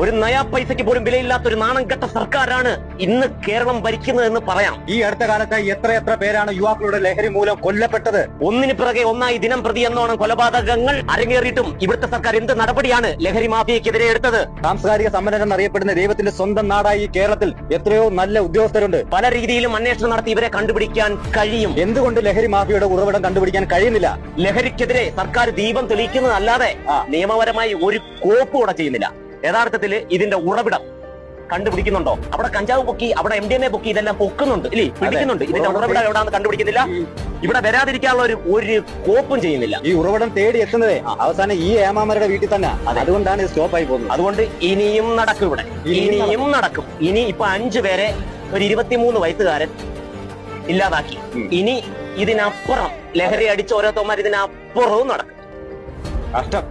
ഒരു നയാ പൈസയ്ക്ക് പോലും വിലയില്ലാത്ത ഒരു നാണം കെട്ട സർക്കാരാണ് ഇന്ന് കേരളം ഭരിക്കുന്നതെന്ന് പറയാം. ഈ അടുത്ത കാലത്ത് എത്ര പേരാണ് യുവാക്കളുടെ ലഹരി മൂലം കൊല്ലപ്പെട്ടത്? ഒന്നിനു പിറകെ ഒന്നായി ദിനം പ്രതി എന്നോണം കൊലപാതകങ്ങൾ അരങ്ങേറിയിട്ടും ഇവിടുത്തെ സർക്കാർ എന്ത് നടപടിയാണ് ലഹരി മാഫിയക്കെതിരെ എടുത്തത്? സാംസ്കാരിക സമ്പന്നൻ എന്നറിയപ്പെടുന്ന ദൈവത്തിന്റെ സ്വന്തം നാടായി ഈ കേരളത്തിൽ എത്രയോ നല്ല ഉദ്യോഗസ്ഥരുണ്ട്. പല രീതിയിലും അന്വേഷണം നടത്തി ഇവരെ കണ്ടുപിടിക്കാൻ കഴിയും. എന്തുകൊണ്ട് ലഹരി മാഫിയയുടെ ഉറവിടം കണ്ടുപിടിക്കാൻ കഴിയുന്നില്ല? ലഹരിക്കെതിരെ സർക്കാർ ദീപം തെളിയിക്കുന്നതല്ലാതെ നിയമപരമായി ഒരു കോപ്പ് കൂടെ ചെയ്യുന്നില്ല. യഥാർത്ഥത്തിൽ ഇതിന്റെ ഉറവിടം കണ്ടുപിടിക്കുന്നുണ്ടോ? അവിടെ കഞ്ചാവ് പൊക്കി, അവിടെ MDMA പൊക്കി, ഇതെല്ലാം പൊക്കുന്നുണ്ട് ഇല്ലേ, പിടിക്കുന്നുണ്ട്. ഇതിന്റെ ഉറവിടം എവിടെയാണെന്ന് കണ്ടുപിടിക്കുന്നില്ല. ഇവിടെ വരാതിരിക്കാനുള്ള ഒരു കോപ്പും ചെയ്യുന്നില്ല. ഈ ഉറവിടം തേടി എത്തുന്നതേ അവസാനം ഈ ഏമാമരുടെ വീട്ടിൽ തന്നെ. അതുകൊണ്ടാണ് ഇത് സ്റ്റോപ്പ് ആയി പോകുന്നത്. അതുകൊണ്ട് ഇനിയും നടക്കും, ഇവിടെ ഇനിയും നടക്കും. ഇനി ഇപ്പൊ 5 പേരെ ഒരു 23 വയസ്സുകാരൻ ഇല്ലാതാക്കി. ഇനി ഇതിനപ്പുറം ലഹരി അടിച്ച ഓരോരുത്തന്മാർ ഇതിനപ്പുറവും നടക്കും. കഷ്ടം.